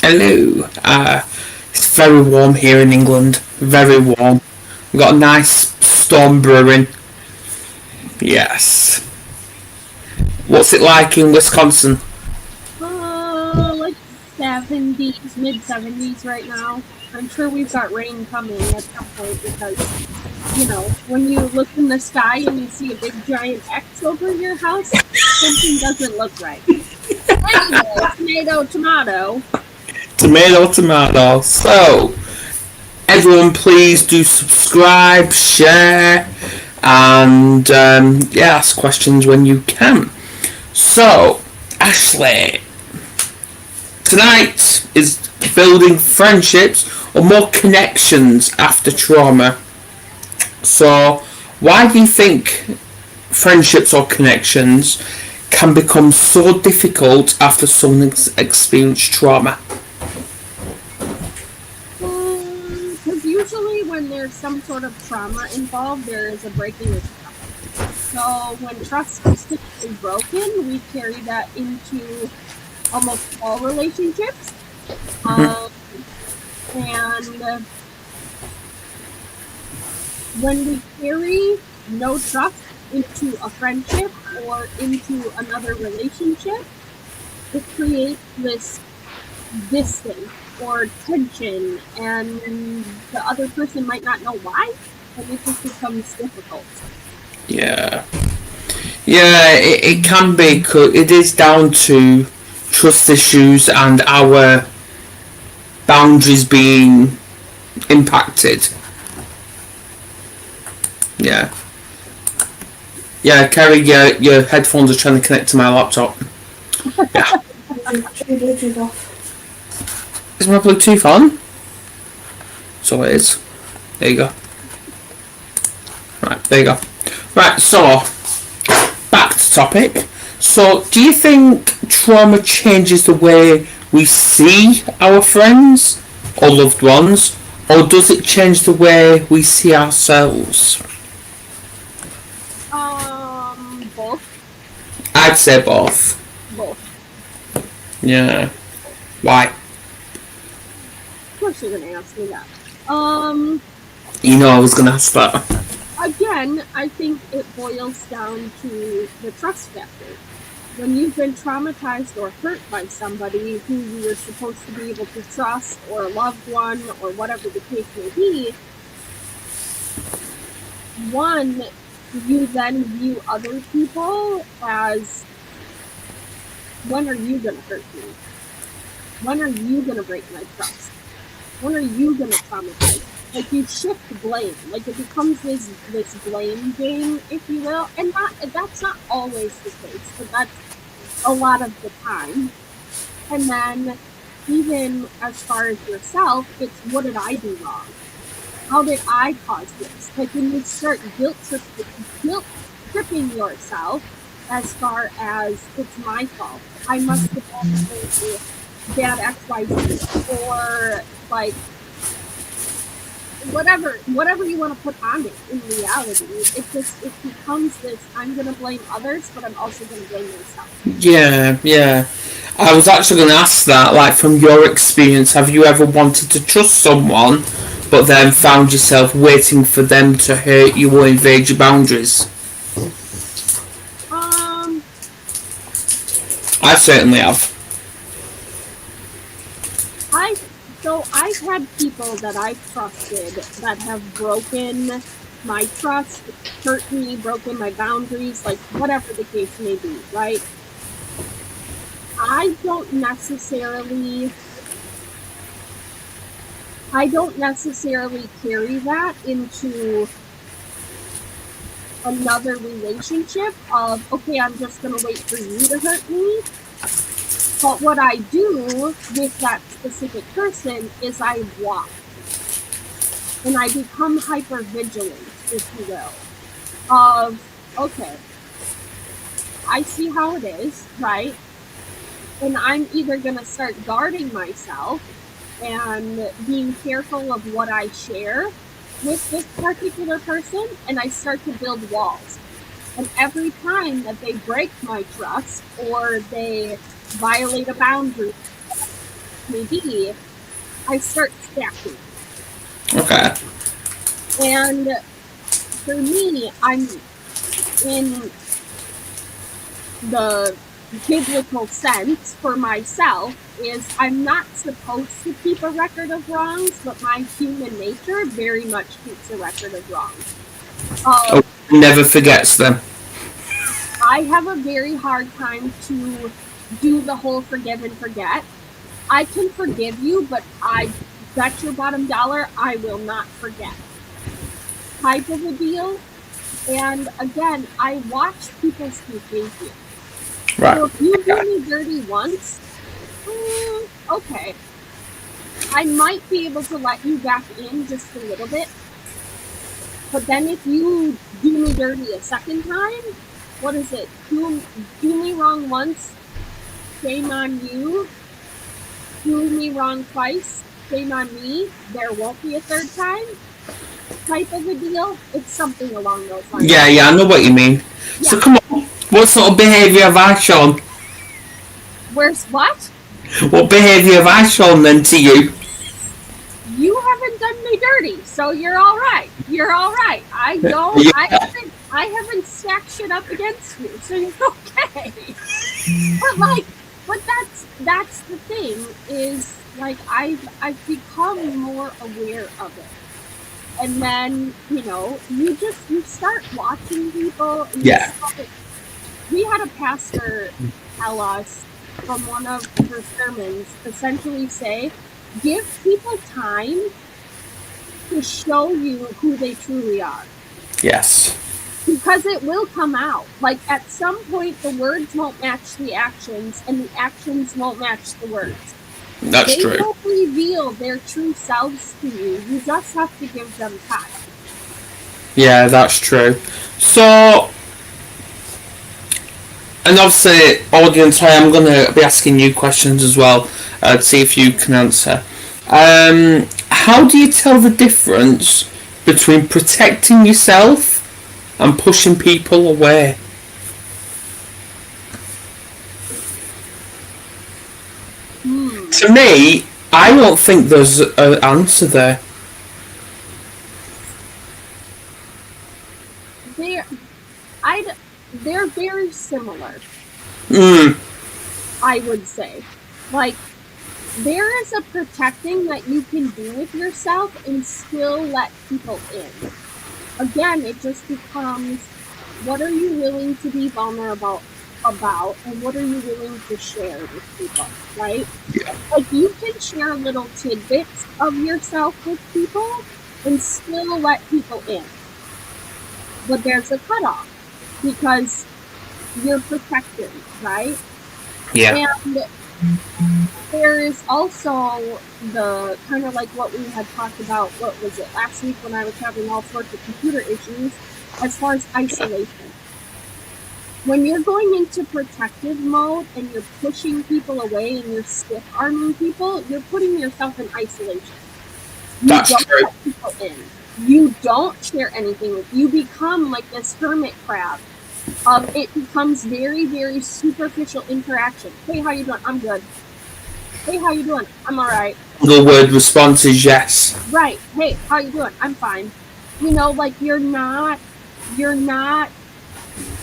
Hello. It's very warm here in England. Very warm. We've got a nice storm brewing. Yes. What's it like in Wisconsin? Like 70s, mid 70s right now. I'm sure we've got rain coming at some point because, when you look in the sky and you see a big giant X over your house, something doesn't look right. Anyway, tomato, tomato. Tomato, tomato. So, everyone, please do subscribe, share, and ask questions when you can. So, Ashley, tonight is building friendships or more connections after trauma. So, why do you think friendships or connections can become so difficult after someone's experienced trauma? Because usually when there's some sort of trauma involved, there is a breaking of trust. So when trust is typically broken, we carry that into almost all relationships. And when we carry no trust into a friendship or into another relationship, it creates this distance or tension, and the other person might not know why, and it just becomes difficult. Yeah. Yeah, it can be. It is down to trust issues and our boundaries being impacted. Yeah. Yeah, Kerry, your headphones are trying to connect to my laptop. Yeah. Is my Bluetooth on? So it is. There you go. Right, there you go. Right, so, back to topic. So, do you think trauma changes the way we see our friends or loved ones, or does it change the way we see ourselves? Both. I'd say both. Both. Yeah. Why? Of course you're gonna ask me that. You know I was going to ask that. Again, I think it boils down to the trust factor. When you've been traumatized or hurt by somebody who you were supposed to be able to trust, or a loved one, or whatever the case may be, one, you then view other people as, when are you going to hurt me? When are you going to break my trust? When are you going to traumatize me? Like, you shift blame. Like, it becomes this blame game, if you will. And that's not always the case, but that's a lot of the time. And then, even as far as yourself, it's, what did I do wrong? How did I cause this? Like, when you start guilt tripping yourself as far as, it's my fault. I must have done bad XYZ, or, like, whatever you want to put on it. In reality, it becomes this, I'm going to blame others, but I'm also going to blame myself. Yeah. I was actually going to ask that, like, from your experience, have you ever wanted to trust someone, but then found yourself waiting for them to hurt you or invade your boundaries? I certainly have. I've had people that I've trusted that have broken my trust, hurt me, broken my boundaries, like, whatever the case may be, right? I don't necessarily carry that into another relationship of, okay, I'm just going to wait for you to hurt me. But what I do with that specific person is I watch. And I become hyper vigilant, if you will, of, okay, I see how it is, right? And I'm either going to start guarding myself and being careful of what I share with this particular person, and I start to build walls. And every time that they break my trust, or they violate a boundary, may be, I start stacking. Okay. And for me, I'm in the biblical sense for myself is I'm not supposed to keep a record of wrongs, but my human nature very much keeps a record of wrongs. Never forgets them. I have a very hard time to do the whole forgive and forget. I can forgive you, but I bet your bottom dollar I will not forget. Type of a deal. And again, I watch people's behavior. Right. So if you do me dirty once, okay. I might be able to let you back in just a little bit. But then if you do me dirty a second time, what is it? Do me wrong once, shame on you. Do me wrong twice, shame on me. There won't be a third time. Type of a deal. It's something along those lines. Yeah, I know what you mean. Yeah. So come on, what sort of behaviour have I shown? Where's what? What behaviour have I shown then to you? You haven't done me dirty, so you're all right. You're all right. I don't. Yeah. I haven't stacked shit up against you, so you're okay. But that's the thing is like I've become more aware of it. And then, you start watching people. And yeah. We had a pastor tell us from one of her sermons essentially say, give people time to show you who they truly are. Yes. Because it will come out. Like, at some point, the words won't match the actions, and the actions won't match the words. That's true. They won't reveal their true selves to you. You just have to give them time. Yeah, that's true. So, and obviously, audience, I am going to be asking you questions as well to see if you can answer. How do you tell the difference between protecting yourself and pushing people away? To me, I don't think there's an answer there. They're very similar. I would say. Like, there is a protecting that you can do with yourself and still let people in. Again, it just becomes, what are you willing to be vulnerable about, and what are you willing to share with people, right? Yeah. Like, you can share little tidbits of yourself with people and still let people in. But there's a cutoff, because you're protected, right? Yeah. And there is also the kind of like what we had talked about, what was it, last week when I was having all sorts of computer issues, as far as isolation. When you're going into protective mode and you're pushing people away and you're stiff-arming people, you're putting yourself in isolation. That's true. Let people in. You don't share anything. You become like this hermit crab. It becomes very, very superficial interaction. Hey, how you doing? I'm good. Hey, how you doing? I'm all right. The word response is yes. Right. Hey, how you doing? I'm fine. Like you're not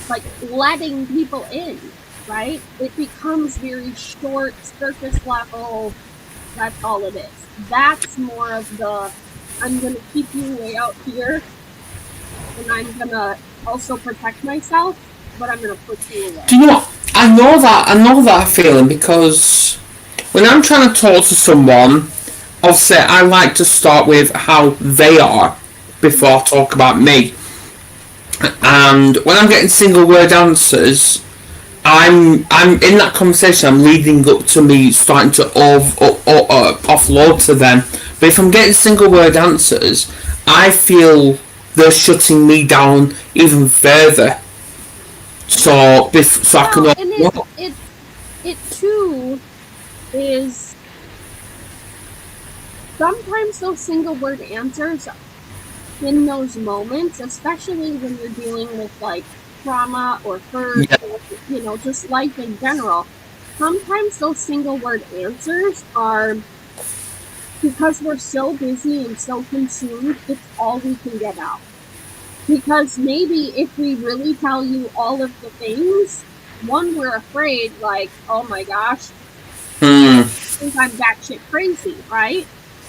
like letting people in, right? It becomes very short, surface level. That's all it is. That's more of the, I'm going to keep you way out here, and I'm going to also protect myself, but I'm going to push you away. Do you know what? I know that feeling, because when I'm trying to talk to someone, obviously I like to start with how they are before I talk about me. And when I'm getting single word answers, I'm in that conversation, I'm leading up to me starting to offload to them. But if I'm getting single word answers, I feel they're shutting me down even further. So I can. And it too is sometimes those single word answers in those moments, especially when you're dealing with like trauma or hurt, or, just life in general, sometimes those single word answers are because we're so busy and so consumed, it's all we can get out. Because maybe if we really tell you all of the things, one, we're afraid, like, oh my gosh, I think I'm batshit crazy, right?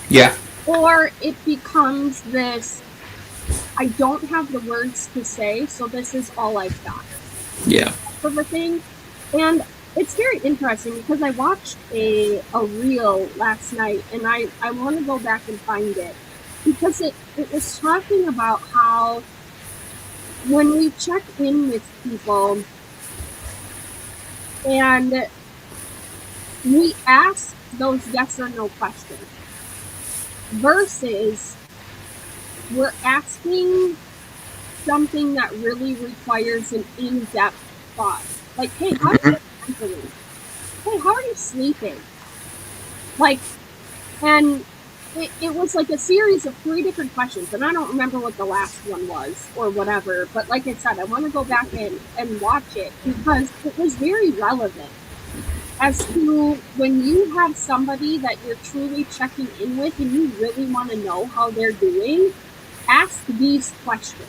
Yeah. Or it becomes this, I don't have the words to say, so this is all I've got. Yeah. Of a thing. And it's very interesting because I watched a reel last night, and I want to go back and find it, because it was talking about how when we check in with people and we ask those yes or no questions versus we're asking something that really requires an in-depth thought. Like, hey, how are you mentally? Hey, how are you sleeping? Like, and it was like a series of 3 different questions, and I don't remember what the last one was or whatever, but like I said, I want to go back and watch it because it was very relevant as to when you have somebody that you're truly checking in with and you really want to know how they're doing, ask these questions.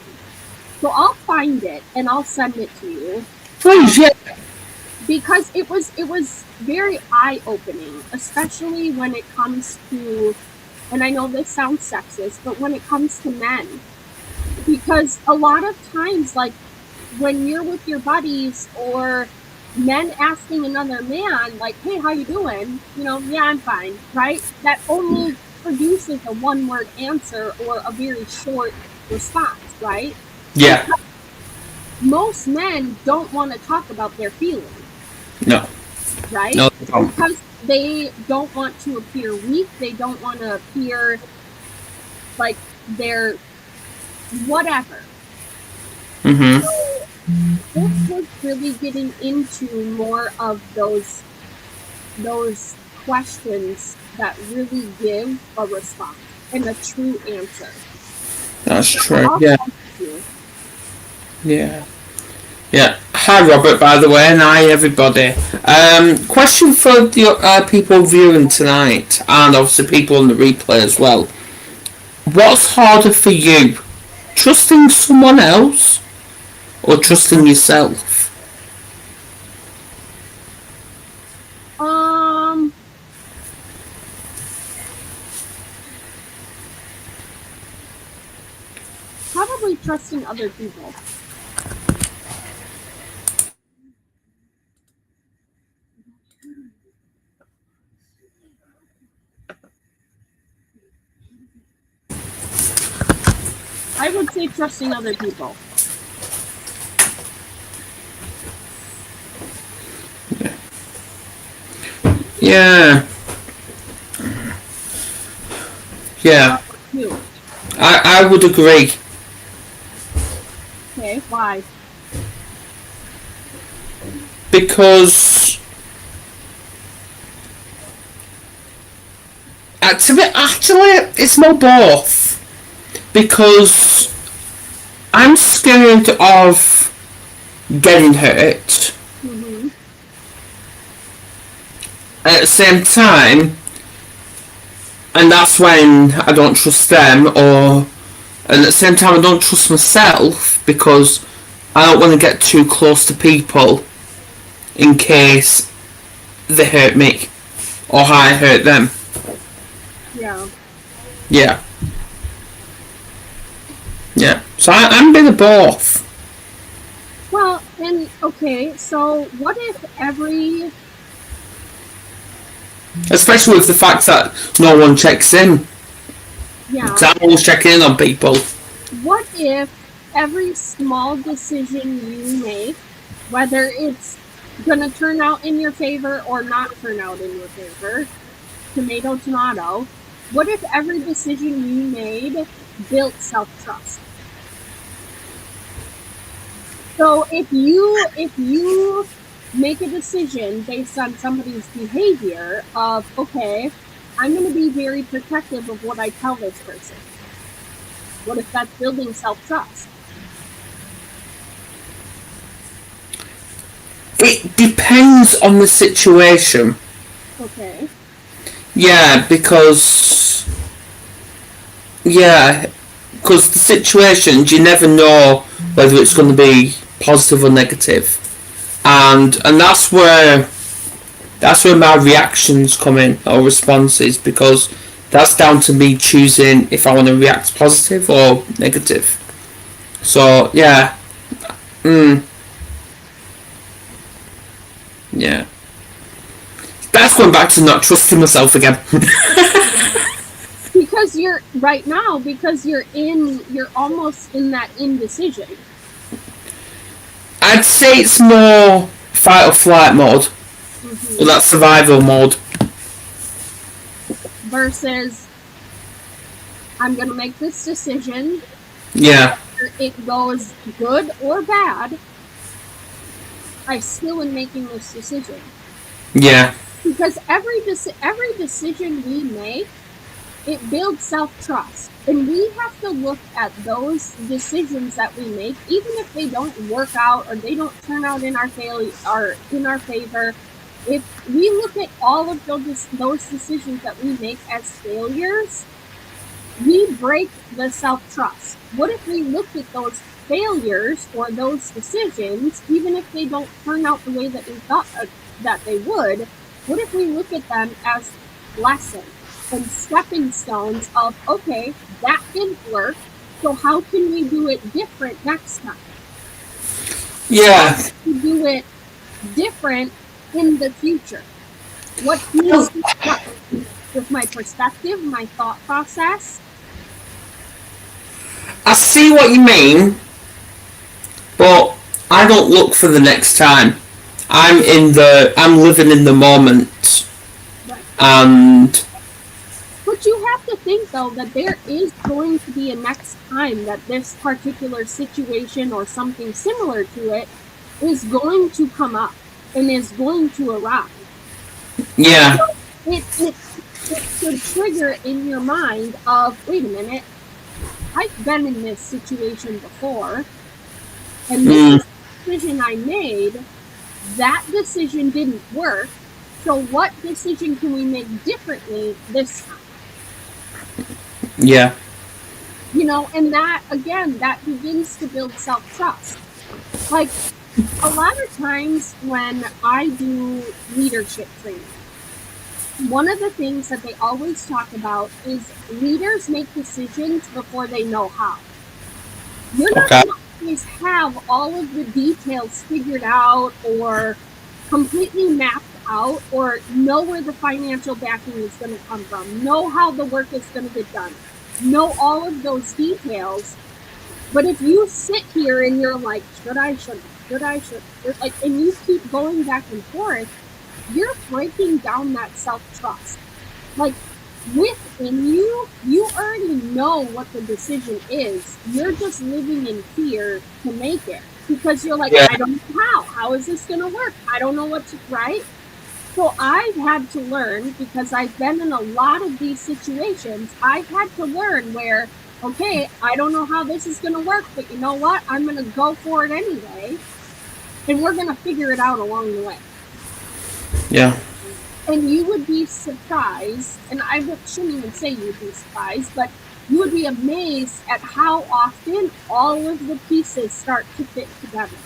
So I'll find it and I'll send it to you. Please, yeah. Because it was very eye-opening, especially when it comes to, and I know this sounds sexist, but when it comes to men. Because a lot of times, like, when you're with your buddies or men asking another man, like, hey, how you doing? You know, yeah, I'm fine, right? That only produces a one-word answer or a very short response, right? Yeah. Because most men don't want to talk about their feelings. No. Right? No. Because they don't want to appear weak. They don't want to appear like they're whatever. Mm-hmm. So this was really getting into more of those questions that really give a response and a true answer. That's So true. I'll Yeah. thank you. Yeah. Yeah. Hi, Robert, by the way, and hi, everybody. Question for the people viewing tonight, and obviously people on the replay as well. What's harder for you? Trusting someone else or trusting yourself? Probably trusting other people. I would say trusting other people. Yeah. Yeah. You. I would agree. Okay, why? Because actually, it's more both. Because I'm scared of getting hurt. Mm-hmm. At the same time, and that's when I don't trust them, and at the same time I don't trust myself because I don't want to get too close to people in case they hurt me or I hurt them. Yeah. Yeah. Yeah. So I'm a bit of both. Well, and okay, so what if every... Especially with the fact that no one checks in. Yeah. So I'm always checking in on people. What if every small decision you make, whether it's gonna turn out in your favor or not turn out in your favor, tomato, tomato, what if every decision you made built self-trust? So if you make a decision based on somebody's behavior of, okay, I'm going to be very protective of what I tell this person. What if that's building self-trust? It depends on the situation. Okay. Yeah, because the situations, you never know whether it's going to be positive or negative, and that's where my reactions come in, or responses, because that's down to me choosing if I want to react positive or negative. So yeah, yeah. That's going back to not trusting myself again. Because you're right now, because you're almost in that indecision. I'd say it's more fight or flight mode, or that survival mode. Versus, I'm going to make this decision. Yeah. Whether it goes good or bad, I still am making this decision. Yeah. Because every decision we make, it builds self-trust. And we have to look at those decisions that we make, even if they don't work out or they don't turn out in our favor. If we look at all of those decisions that we make as failures, we break the self-trust. What if we looked at those failures or those decisions, even if they don't turn out the way that we thought that they would, what if we look at them as lessons and stepping stones of, okay, that didn't work, so how can we do it different next time? Yeah. How can we do it different in the future? What needs to change with my perspective, my thought process? I see what you mean, but I don't look for the next time. I'm living in the moment, Right. and. But you have to think, though, that there is going to be a next time that this particular situation or something similar to it is going to come up and is going to arrive. Yeah. So it should trigger in your mind of, wait a minute, I've been in this situation before, and this is the decision I made. That decision didn't work, so what decision can we make differently this time? Yeah. And that, again, that begins to build self-trust. Like, a lot of times when I do leadership training, one of the things that they always talk about is leaders make decisions before they know how. You're not going to always have all of the details figured out or completely mapped out or know where the financial backing is going to come from, know how the work is going to get done, know all of those details. But if you sit here and you're like, should I, and you keep going back and forth, you're breaking down that self-trust. Like, within you, you already know what the decision is. You're just living in fear to make it. Because you're like, I don't know how. How is this going to work? I don't know what to, right? So I've had to learn, because I've been in a lot of these situations, I've had to learn where, okay, I don't know how this is going to work, but you know what? I'm going to go for it anyway. And we're going to figure it out along the way. Yeah. And you would be surprised, and I shouldn't even say you'd be surprised, but you would be amazed at how often all of the pieces start to fit together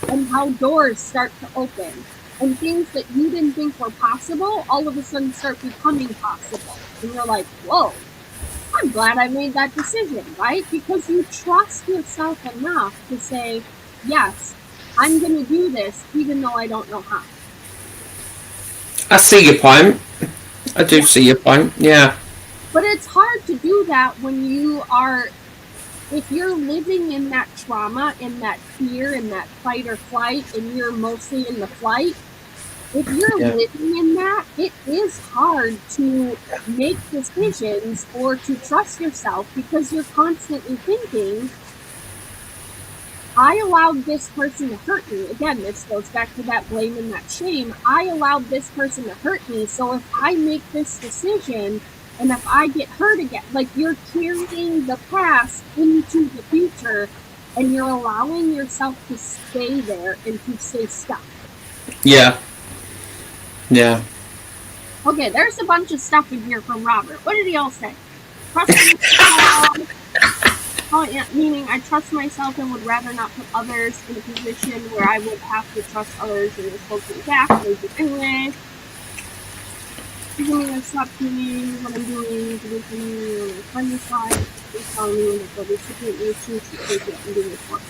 and how doors start to open and things that you didn't think were possible all of a sudden start becoming possible. And you're like, whoa, I'm glad I made that decision, right? Because you trust yourself enough to say, yes, I'm going to do this even though I don't know how. I see your point. I do see your point, yeah. But it's hard to do that when if you're living in that trauma, in that fear, in that fight or flight, and you're mostly in the flight, if you're living in that, it is hard to make decisions or to trust yourself because you're constantly thinking, I allowed this person to hurt me. Again, this goes back to that blame and that shame. I allowed this person to hurt me, so if I make this decision and if I get hurt again, like you're carrying the past into the future and you're allowing yourself to stay there and to stay stuck. Yeah. Yeah. Okay, there's a bunch of stuff in here from Robert. What did he all say? Trust myself. Oh, yeah, meaning I trust myself and would rather not put others in a position where I would have to trust others and they're supposed to back, but they do anyway. Doesn't mean I stop doing what I'm doing, to do me on the friendly side, they're telling me that the recipient may choose to take it and do it for me.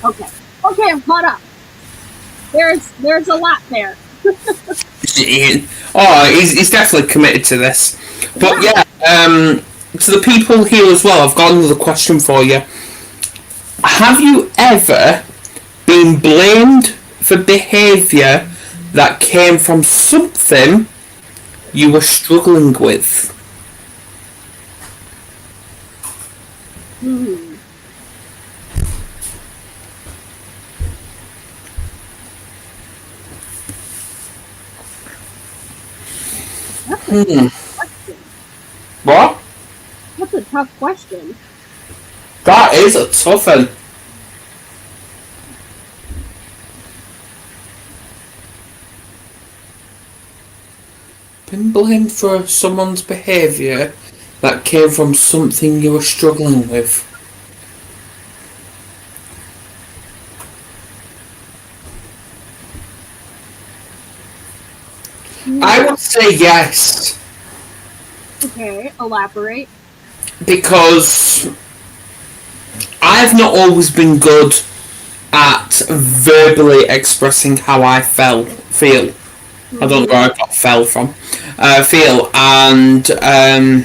Okay. Okay, I'm caught up. There's a lot there. He's definitely committed to this. But yeah, to the people here as well, I've got another question for you. Have you ever been blamed for behaviour that came from something you were struggling with? What? That's a tough question. That is a tough one. Been blamed for someone's behaviour that came from something you were struggling with. I would say yes. Okay, elaborate. Because I've not always been good at verbally expressing how I feel. I don't know where I got fell from. Feel and I'm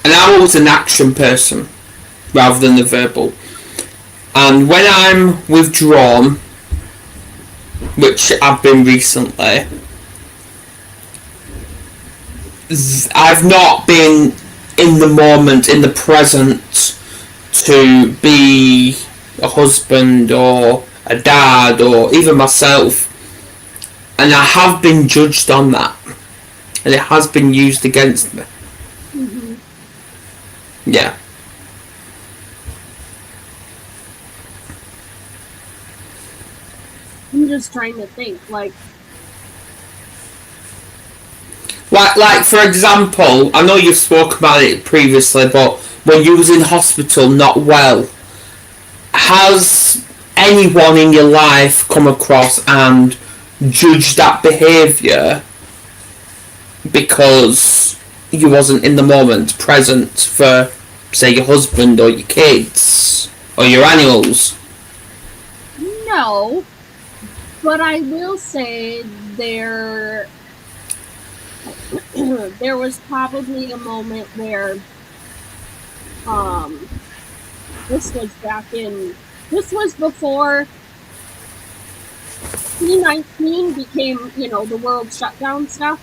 always an action person rather than the verbal. And when I'm withdrawn, which I've been recently, I've not been in the moment, in the present, to be a husband or a dad or even myself. And I have been judged on that. And it has been used against me. Mm-hmm. Yeah. I'm just trying to think, like for example, I know you've spoken about it previously, but when you was in hospital not well, has anyone in your life come across and judged that behaviour because you wasn't in the moment present for, say, your husband or your kids or your animals? No, but I will say there was probably a moment where this was before 2019 became, the world shutdown stuff.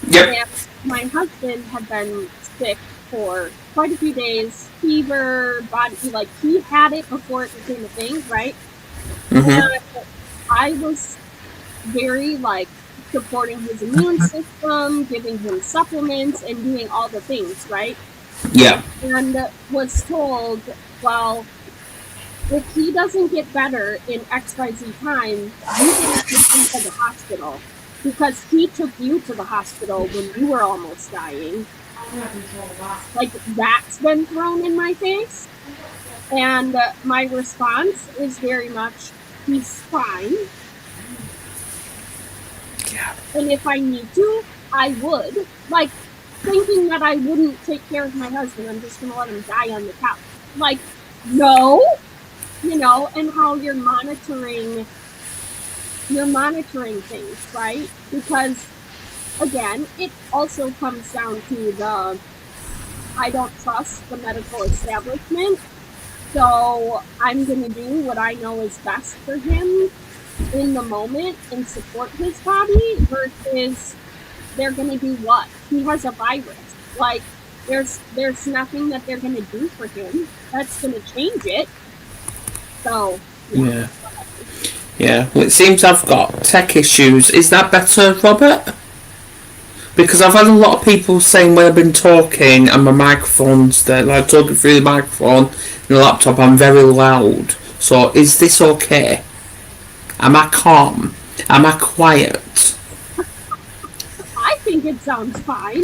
Yep. And my husband had been sick for quite a few days, fever, body, like he had it before it became a thing, right? Mm-hmm. And I was very supporting his immune system, giving him supplements, and doing all the things, right? Yeah. And was told, well, if he doesn't get better in XYZ time, you get to take him to the hospital. Because he took you to the hospital when you were almost dying. Like, that's been thrown in my face. And my response is very much, he's fine. Yeah. And if I need to, I would. Like, thinking that I wouldn't take care of my husband, I'm just going to let him die on the couch. Like, no. And how you're monitoring things, right? Because, again, it also comes down to I don't trust the medical establishment, so I'm going to do what I know is best for him in the moment and support his body versus they're going to do what? He has a virus. Like, there's nothing that they're going to do for him that's going to change it. So, yeah. Yeah, well, it seems I've got tech issues. Is that better, Robert? Because I've had a lot of people saying when I've been talking and my microphone's there, talking through the microphone and the laptop, I'm very loud. So is this okay? Am I calm? Am I quiet? I think it sounds fine.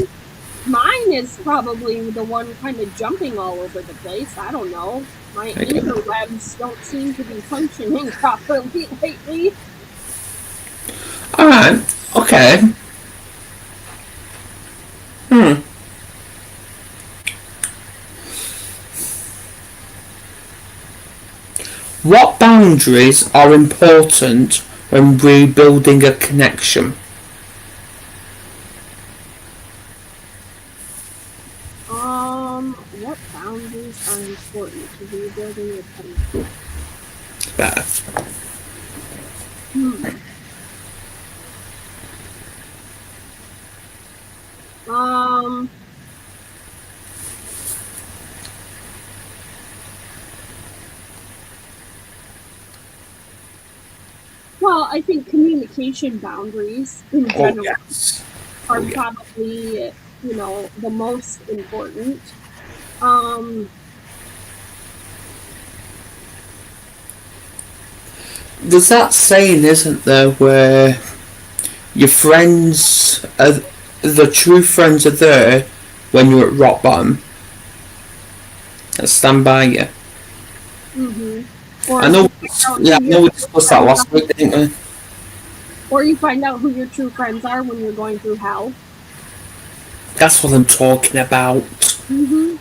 Mine is probably the one kind of jumping all over the place. I don't know. My Okay. interwebs don't seem to be functioning properly lately. Alright, okay. What boundaries are important when rebuilding a connection? What boundaries are important to rebuilding a connection? Better. Hmm. Um, well, I think communication boundaries in Oh, general yes. are Oh, yeah. probably, the most important. Um, There's that saying, isn't there, where your friends are the true friends are there when you're at rock bottom and stand by you. hmm Or I if know, you find out yeah, who I your know we true discussed that friends last are, week, didn't we? or you find out who your true friends are when you're going through hell. That's what I'm talking about. hmm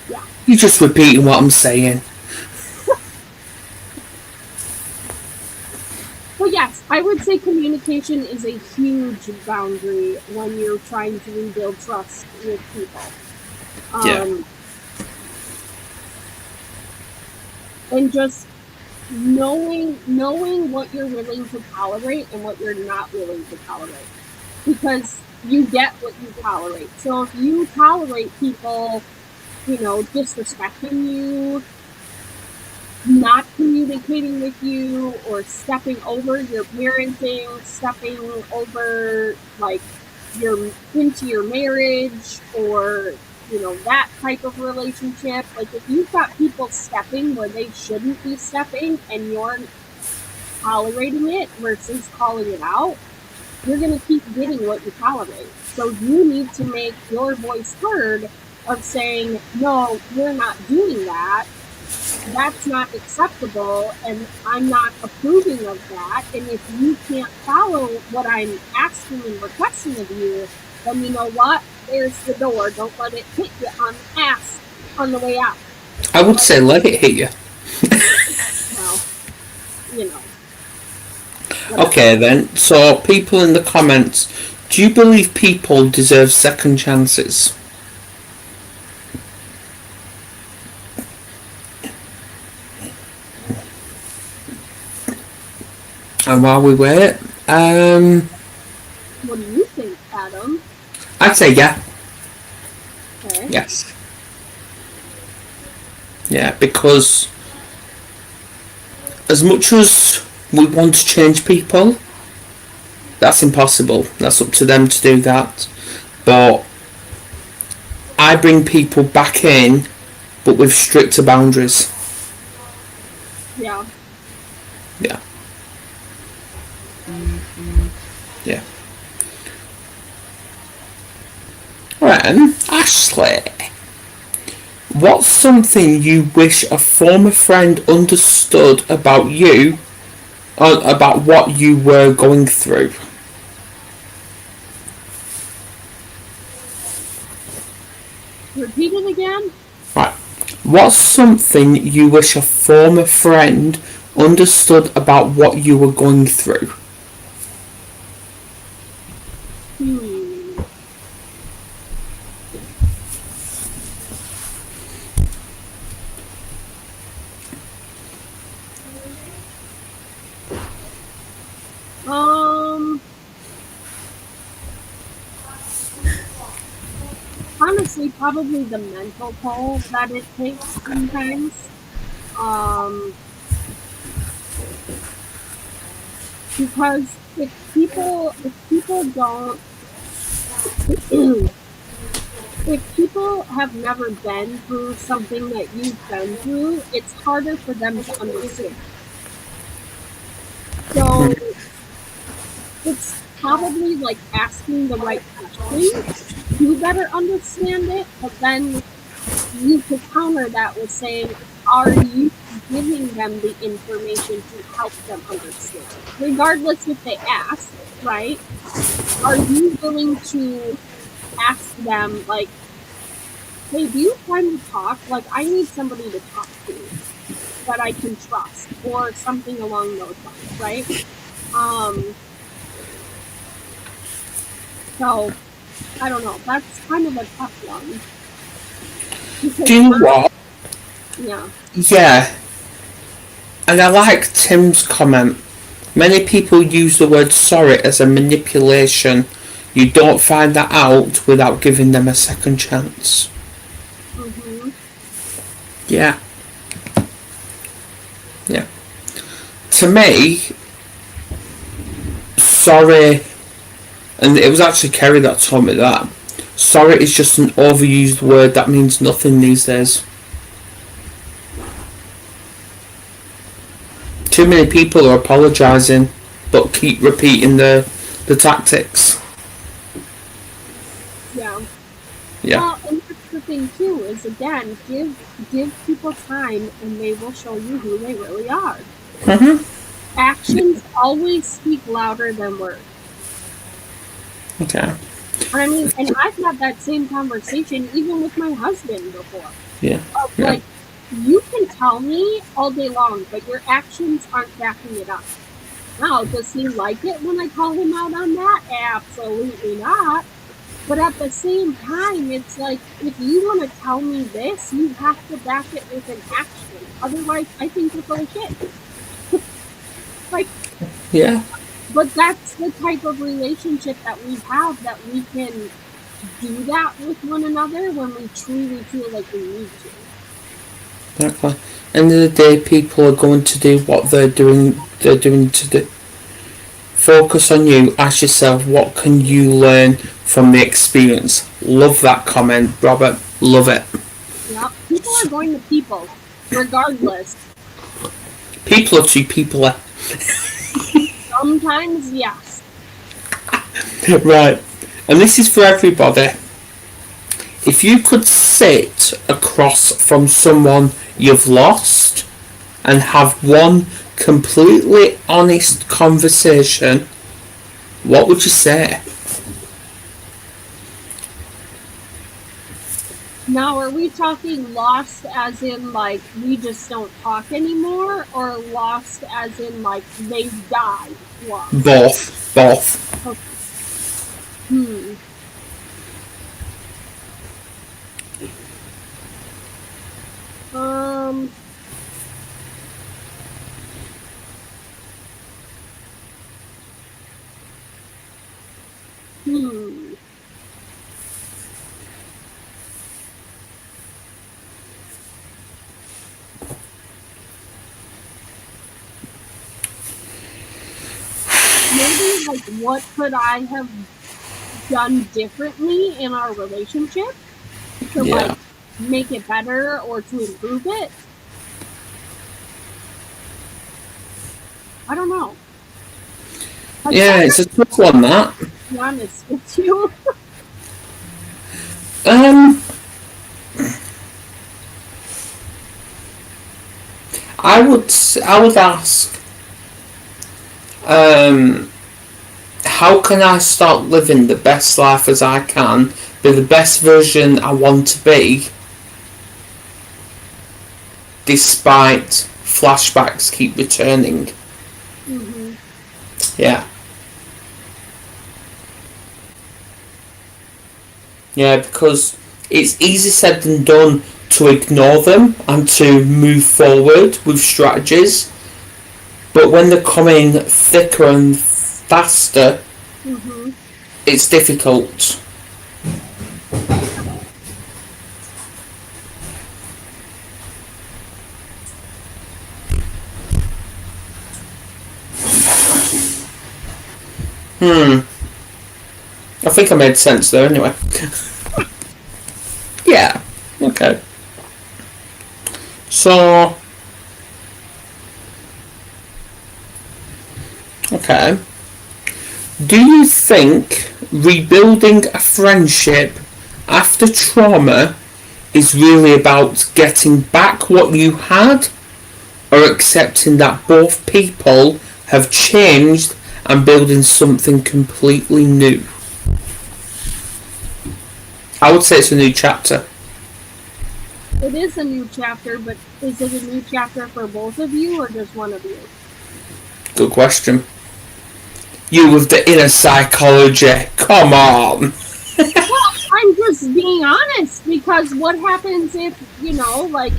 Yeah. You're just repeating what I'm saying. Well, yes, I would say communication is a huge boundary when you're trying to rebuild trust with people. Yeah. Um, and just knowing what you're willing to tolerate and what you're not willing to tolerate, because you get what you tolerate. So if you tolerate people, disrespecting you, not communicating with you, or stepping over your parenting, stepping over like your into your marriage, or that type of relationship. Like if you've got people stepping where they shouldn't be stepping and you're tolerating it versus calling it out, you're going to keep getting what you tolerate. So you need to make your voice heard of saying, no, you're not doing that. That's not acceptable, and I'm not approving of that. And if you can't follow what I'm asking and requesting of you, then you know what? There's the door. Don't let it hit you on the ass on the way out. I would say let it hit you. Well, you know, whatever. Okay then, so people in the comments, do you believe people deserve second chances? And while we wait, What do you think, Adam? I'd say yeah. Okay. Yes. Yeah, because as much as we want to change people, that's impossible. That's up to them to do that. But I bring people back in, but with stricter boundaries. Yeah. Yeah. Yeah. Alright then, Ashley. What's something you wish a former friend understood about you, or about what you were going through? Repeat it again. Right. What's something you wish a former friend understood about what you were going through? Hmm. Honestly, probably the mental toll that it takes sometimes. Um, because if people don't, if people have never been through something that you've been through, it's harder for them to understand. So it's probably like asking the right questions to better understand it, but then you could counter that with saying, are you giving them the information to help them understand? Regardless if they ask, right? Are you willing to ask them, like, hey, do you have time to talk? Like, I need somebody to talk to that I can trust, or something along those lines, right? So, I don't know. That's kind of a tough one. Do you know what? Yeah. Yeah. And I like Tim's comment. Many people use the word sorry as a manipulation. You don't find that out without giving them a second chance. Mm-hmm. Yeah. Yeah. To me, sorry, and it was actually Kerry that told me that, sorry is just an overused word that means nothing these days. Too many people are apologising but keep repeating the tactics. Yeah. Yeah. Well, and that's the thing too, is again, give people time and they will show you who they really are. Mm-hmm. Actions always speak louder than words. Okay. I mean, and I've had that same conversation even with my husband before. Yeah. Like, you can tell me all day long, but your actions aren't backing it up. Now, does he like it when I call him out on that? Absolutely not. But at the same time, it's like, if you want to tell me this, you have to back it with an action. Otherwise, I think you're full of shit. Like, Yeah. but that's the type of relationship that we have, that we can do that with one another when we truly feel like we need to. Exactly. End of the day, people are going to do what they're doing. They're doing to do. Focus on you. Ask yourself, what can you learn from the experience? Love that comment, Robert. Love it. Yeah, people are going to people, regardless. People are to people. Sometimes, yes. Right. And this is for everybody. If you could sit across from someone you've lost and have one completely honest conversation, what would you say? Now, are we talking lost as in, like, we just don't talk anymore, or lost as in, like, they've died? Lost? Both. Okay. Maybe, like, what could I have done differently in our relationship to, like, make it better or to improve it? I don't know. Yeah, it's a tough one, that. To be honest with you. I would ask, how can I start living the best life as I can, be the best version I want to be, despite flashbacks keep returning? Mm-hmm. Yeah. Yeah, because it's easier said than done to ignore them and to move forward with strategies. But when they're coming thicker and faster, it's difficult. I think I made sense there anyway. Yeah, okay. So, okay. Do you think rebuilding a friendship after trauma is really about getting back what you had, or accepting that both people have changed and building something completely new? I would say it's a new chapter. It is a new chapter, but is it a new chapter for both of you or just one of you? Good question. You with the inner psychology. Come on. Well, I'm just being honest, because what happens if, like,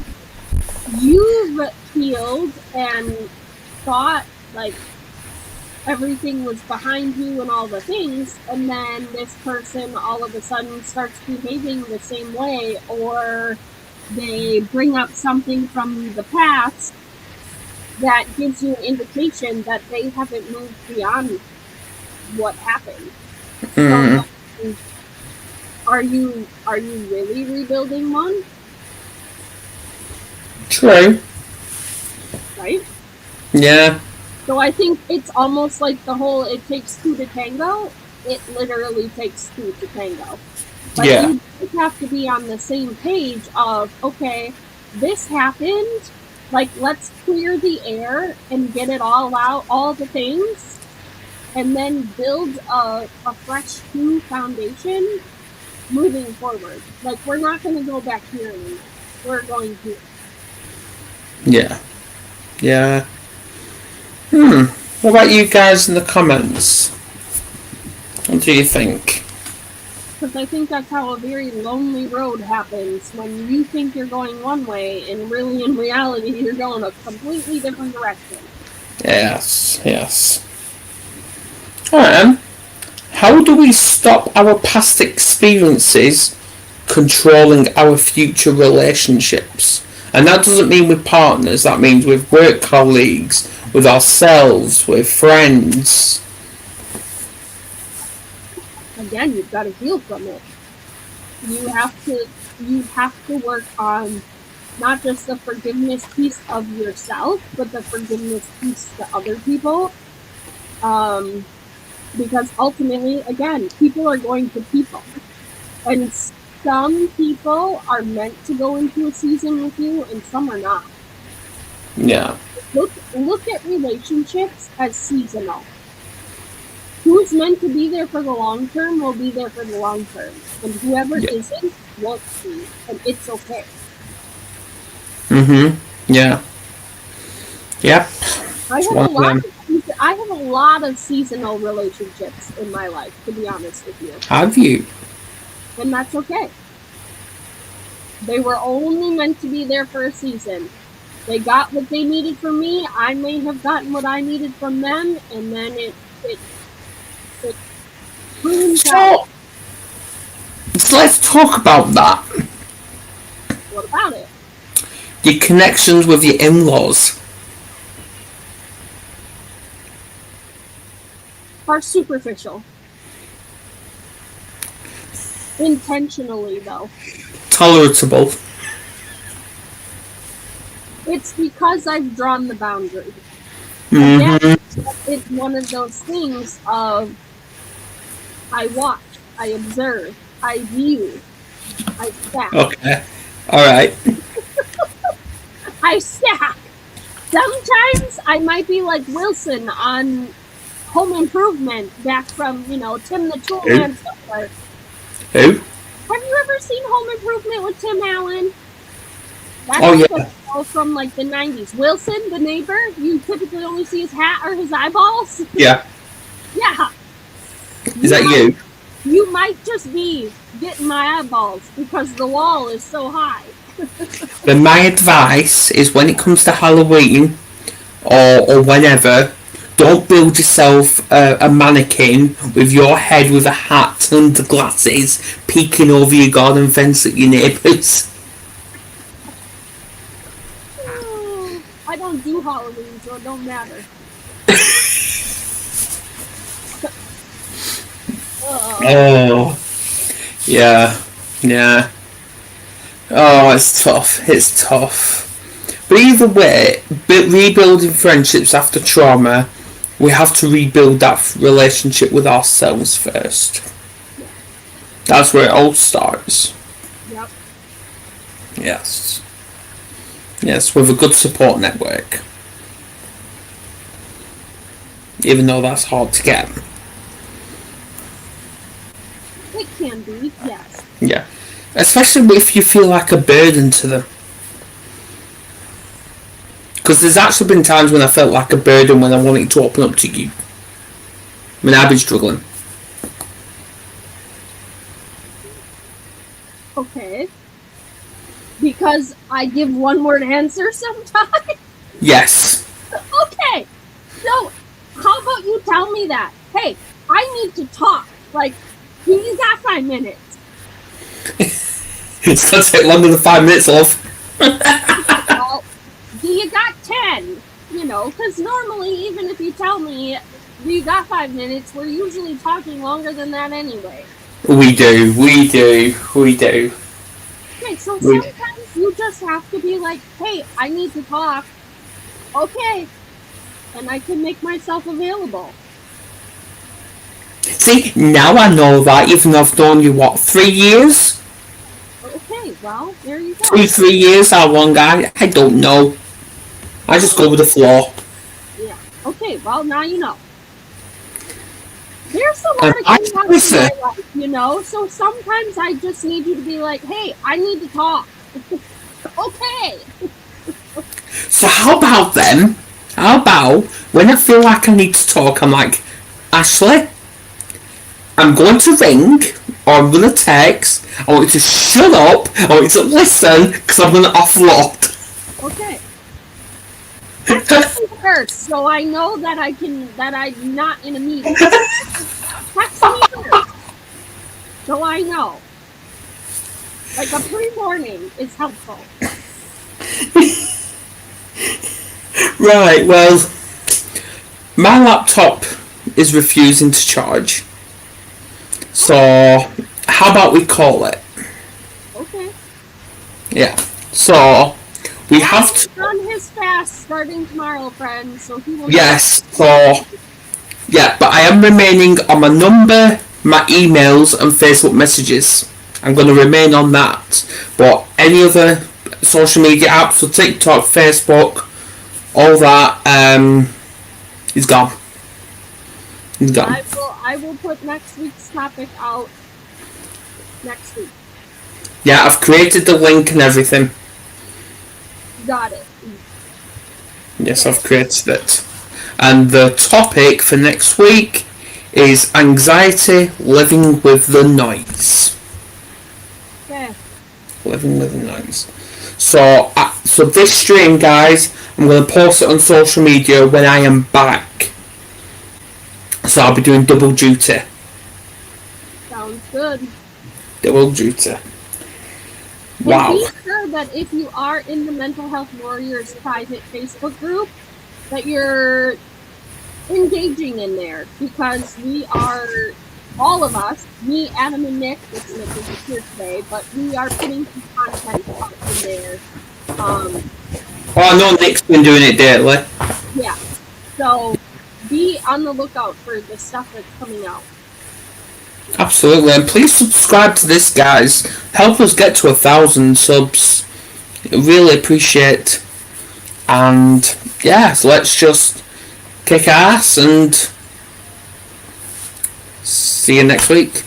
you've healed and thought, like, everything was behind you and all the things, and then this person all of a sudden starts behaving the same way, or they bring up something from the past that gives you an indication that they haven't moved beyond what happened. So, are you really rebuilding one? True. Right? Yeah. So I think it's almost like the whole "it takes two to tango." It literally takes two to tango. Like, Yeah. you have to be on the same page of, okay, this happened, like, let's clear the air and get it all out, all the things, and then build a fresh new foundation moving forward. Like, we're not going to go back here anymore. We're going here. Yeah. Yeah. What about you guys in the comments? What do you think? Because I think that's how a very lonely road happens, when you think you're going one way and really in reality you're going a completely different direction. Yes. Yes. Alright. How do we stop our past experiences controlling our future relationships? And that doesn't mean with partners, that means with work colleagues, with ourselves, with friends. Again, you've got to heal from it. You have to work on not just the forgiveness piece of yourself, but the forgiveness piece to other people. Because ultimately, again, people are going to people. And some people are meant to go into a season with you, and some are not. Yeah. Look at relationships as seasonal. Who's meant to be there for the long term will be there for the long term. And whoever isn't won't be. And it's okay. Yeah. Yep. I have a lot of seasonal relationships in my life, to be honest with you. Have you? And that's okay. They were only meant to be there for a season. They got what they needed from me. I may have gotten what I needed from them, and then it So let's talk about that. What about it? Your connections with your in-laws. Are superficial. Intentionally, though. Tolerable. It's because I've drawn the boundary. Again, it's one of those things of I watch, I observe, I view, I stack. Okay. Alright. I stack. Sometimes I might be like Wilson on Home Improvement, back from, Tim the Toolman Stuffler. Who? Have you ever seen Home Improvement with Tim Allen? That's yeah. From like the 90s. Wilson, the neighbor, you typically only see his hat or his eyeballs. Yeah. Yeah. Is that you? You might just be getting my eyeballs because the wall is so high. Then my advice is, when it comes to Halloween or whenever, don't build yourself a mannequin with your head with a hat and the glasses peeking over your garden fence at your neighbours. I don't do Halloween, so it don't matter. Oh, yeah. Oh, it's tough. But either way, rebuilding friendships after trauma we have to rebuild that relationship with ourselves first. That's where it all starts. Yep. Yes. Yes, with a good support network. Even though that's hard to get. It can be, yes. Yeah. Especially if you feel like a burden to them. Because there's actually been times when I felt like a burden when I wanted to open up to you. When I've been struggling. Okay. Because I give one word answer sometimes? Yes. Okay. So, how about you tell me that? Hey, I need to talk. Like, you got 5 minutes. It's going to take longer than 5 minutes, love. Well, you got 10. You know, because normally, even if you tell me you got 5 minutes, we're usually talking longer than that anyway. We do. Okay, so sometimes you just have to be like, hey, I need to talk. Okay. And I can make myself available. See, now I know that, even though I've known you, 3 years? Okay, well, there you go. 3 years, how long? I don't know. I just go with the flow. Yeah. Okay, well, now you know. There's a lot of chaos in my life, you know? So sometimes I just need you to be like, hey, I need to talk. Okay. So how about then? How about when I feel like I need to talk, I'm like, Ashley, I'm going to ring or I'm going to text. I want you to shut up. I want you to listen because I'm going to offload. Okay. Text me first, so I know that I'm not in a meeting. Text me first, so I know. Like a pre-warning is helpful. Right, well, my laptop is refusing to charge. So, how about we call it? Okay. Yeah. So, we have to... run his fast starting tomorrow, friends, so he will... Yes, so... Yeah, but I am remaining on my number, my emails, and Facebook messages. I'm going to remain on that. But any other social media apps, so TikTok, Facebook, all that, is gone. It's gone. I will put next week's topic out next week. Yeah, I've created the link and everything. Got it. Yes, I've created it. And the topic for next week is anxiety living with the noise. Okay. Living with the noise. So this stream, guys, I'm going to post it on social media when I am back. So I'll be doing double duty. Sounds good. Double duty. Wow. And be sure that if you are in the Mental Health Warriors private Facebook group, that you're engaging in there, because we are, all of us, me, Adam, and Nick, which Nick isn't here today, but we are putting some content up in there. Oh, I know Nick's been doing it daily. Yeah. So be on the lookout for the stuff that's coming out. Absolutely, and please subscribe to this, guys. Help us get to 1,000 subs. Really appreciate. And yeah, so let's just kick ass and see you next week.